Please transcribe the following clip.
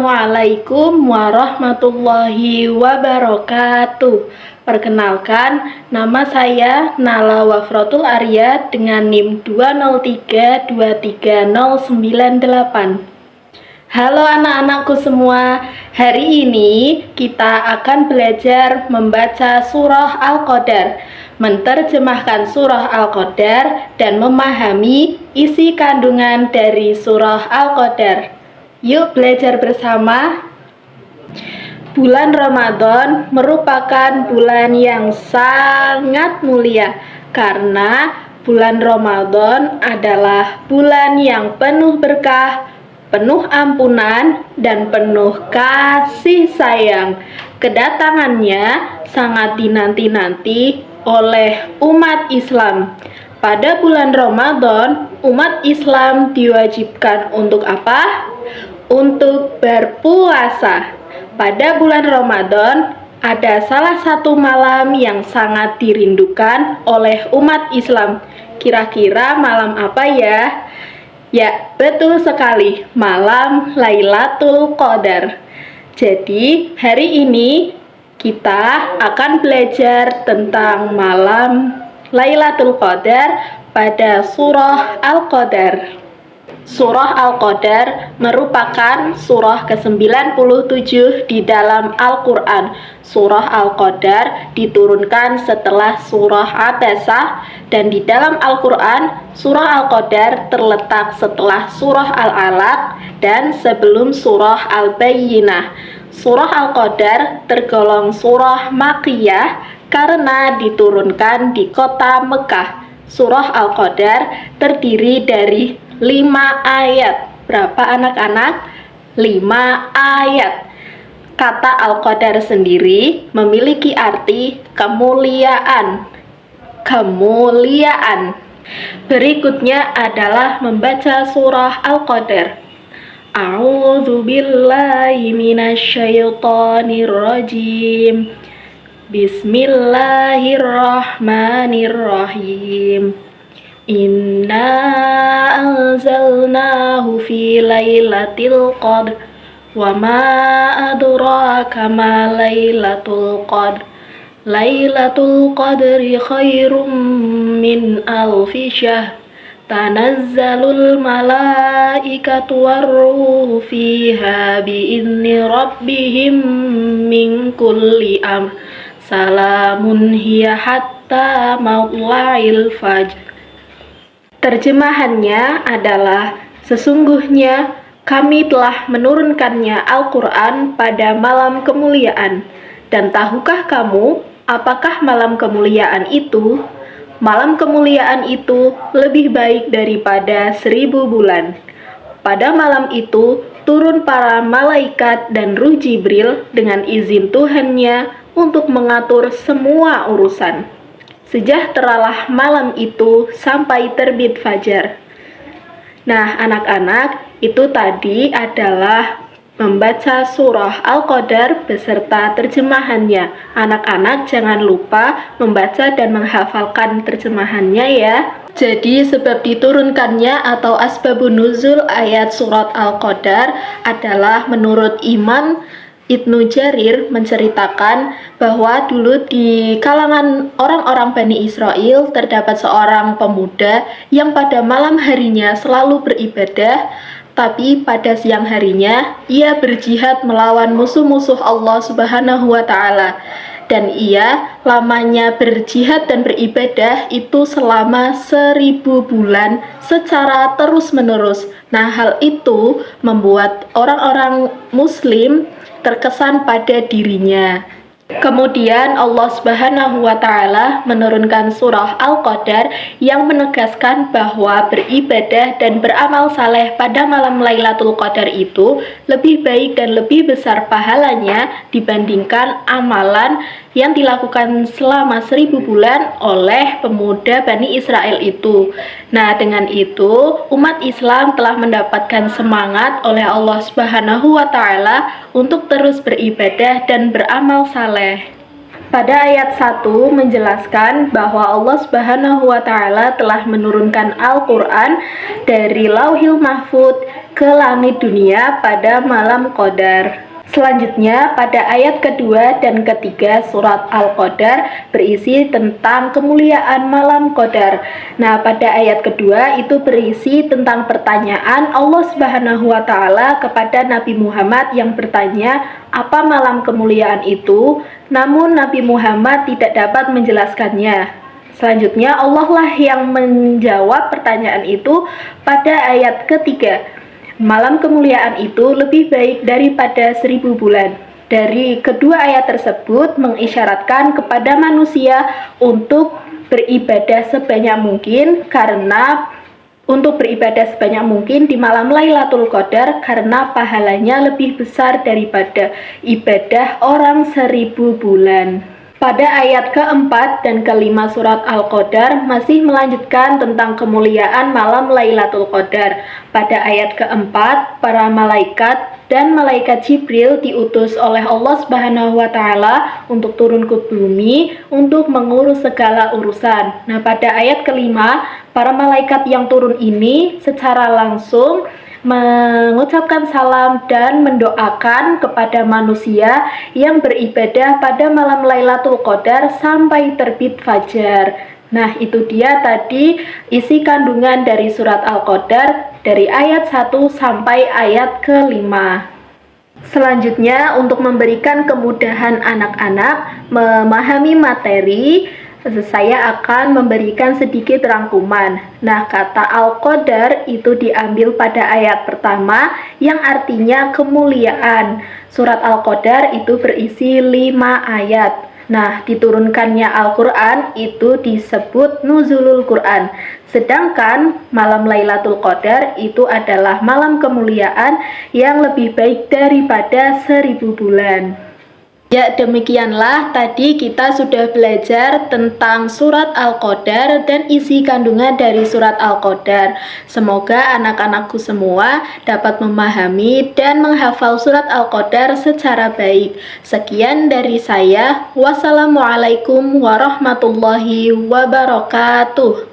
Assalamualaikum warahmatullahi wabarakatuh. Perkenalkan, nama saya Nala Wafrotul Arya dengan NIM 203230998. Halo anak-anakku semua, hari ini kita akan belajar membaca surah Al-Qadar, menerjemahkan surah Al-Qadar, dan memahami isi kandungan dari surah Al-Qadar. Yuk belajar bersama. Bulan Ramadan merupakan bulan yang sangat mulia karena bulan Ramadan adalah bulan yang penuh berkah, penuh ampunan, dan penuh kasih sayang. Kedatangannya sangat dinanti-nanti oleh umat Islam. Pada bulan Ramadan, umat Islam diwajibkan untuk apa? Untuk berpuasa. Pada bulan Ramadan, ada salah satu malam yang sangat dirindukan oleh umat Islam. Kira-kira malam apa ya? Ya, betul sekali, malam Lailatul Qadar. Jadi, hari ini kita akan belajar tentang malam Lailatul Qadar pada surah Al-Qadar. Surah Al-Qadar merupakan surah ke-97 di dalam Al-Quran. Surah Al-Qadar diturunkan setelah surah Abasa, dan di dalam Al-Quran, surah Al-Qadar terletak setelah surah Al-Alaq dan sebelum surah Al-Bayyinah. Surah Al-Qadar tergolong surah Makkiyah karena diturunkan di kota Mekah. Surah Al-Qadar terdiri dari 5 ayat. Berapa anak-anak? 5 ayat. Kata Al-Qadar sendiri memiliki arti kemuliaan. Kemuliaan. Berikutnya adalah membaca surah Al-Qadar. A'udzu billahi minasyaitonir rajim. Bismillahirrahmanirrahim. Inna anzalnahu fi lailatul qadr wa ma adraka ma lailatul qadr. Lailatul qadri khairum min alfi syahr. Tanazzalul malaikatu warruhu fiha biizni rabbihim min kulli amr. Salamun hiya hatta matla'il fajr. Terjemahannya adalah, sesungguhnya kami telah menurunkannya Al-Quran pada malam kemuliaan. Dan tahukah kamu apakah malam kemuliaan itu? Malam kemuliaan itu lebih baik daripada 1000 bulan. Pada malam itu turun para malaikat dan Ruh Jibril dengan izin Tuhannya untuk mengatur semua urusan. Sejahteralah malam itu sampai terbit fajar. Nah, anak-anak, itu tadi adalah membaca surah Al-Qadar beserta terjemahannya. Anak-anak jangan lupa membaca dan menghafalkan terjemahannya ya. Jadi sebab diturunkannya atau asbabun nuzul ayat surat Al-Qadar adalah menurut Imam Ibnu Jarir menceritakan bahwa dulu di kalangan orang-orang Bani Israel terdapat seorang pemuda yang pada malam harinya selalu beribadah, tapi pada siang harinya ia berjihad melawan musuh-musuh Allah Subhanahu wa Ta'ala. Dan ia lamanya berjihad dan beribadah itu selama 1000 bulan secara terus-menerus. Nah, hal itu membuat orang-orang Muslim terkesan pada dirinya. Kemudian Allah Subhanahu wa Ta'ala menurunkan surah Al-Qadar yang menegaskan bahwa beribadah dan beramal saleh pada malam Lailatul Qadar itu lebih baik dan lebih besar pahalanya dibandingkan amalan yang dilakukan selama 1000 bulan oleh pemuda Bani Israel itu. Nah, dengan itu umat Islam telah mendapatkan semangat oleh Allah Subhanahu wa Ta'ala untuk terus beribadah dan beramal saleh. Pada ayat 1 menjelaskan bahwa Allah Subhanahu wa taala telah menurunkan Al-Qur'an dari Lauhil Mahfuz ke langit dunia pada malam Qadar. Selanjutnya, pada ayat kedua dan ketiga surat Al-Qadar berisi tentang kemuliaan malam Qadar. Nah, pada ayat kedua itu berisi tentang pertanyaan Allah Subhanahu wa taala kepada Nabi Muhammad yang bertanya, apa malam kemuliaan itu? Namun Nabi Muhammad tidak dapat menjelaskannya. Selanjutnya, Allah lah yang menjawab pertanyaan itu pada ayat ketiga. Malam kemuliaan itu lebih baik daripada 1000 bulan. Dari kedua ayat tersebut mengisyaratkan kepada manusia untuk beribadah sebanyak mungkin di malam Lailatul Qadar karena pahalanya lebih besar daripada ibadah orang 1000 bulan. Pada ayat keempat dan kelima surat Al-Qadar masih melanjutkan tentang kemuliaan malam Lailatul Qadar. Pada ayat keempat, para malaikat dan malaikat Jibril diutus oleh Allah Subhanahu wa taala untuk turun ke bumi untuk mengurus segala urusan. Nah, pada ayat kelima, para malaikat yang turun ini secara langsung mengucapkan salam dan mendoakan kepada manusia yang beribadah pada malam Lailatul Qadar sampai terbit fajar. Nah, itu dia tadi isi kandungan dari surat Al-Qadar dari ayat 1 sampai ayat ke-5. Selanjutnya, untuk memberikan kemudahan anak-anak memahami materi, saya akan memberikan sedikit rangkuman. Nah, kata Al-Qadar itu diambil pada ayat pertama yang artinya kemuliaan. Surat Al-Qadar itu berisi 5 ayat. Nah, diturunkannya Al-Quran itu disebut nuzulul Quran. Sedangkan malam Lailatul Qadar itu adalah malam kemuliaan yang lebih baik daripada 1000 bulan. Ya, demikianlah tadi kita sudah belajar tentang surat Al-Qadar dan isi kandungan dari surat Al-Qadar. Semoga anak-anakku semua dapat memahami dan menghafal surat Al-Qadar secara baik. Sekian dari saya. Wassalamualaikum warahmatullahi wabarakatuh.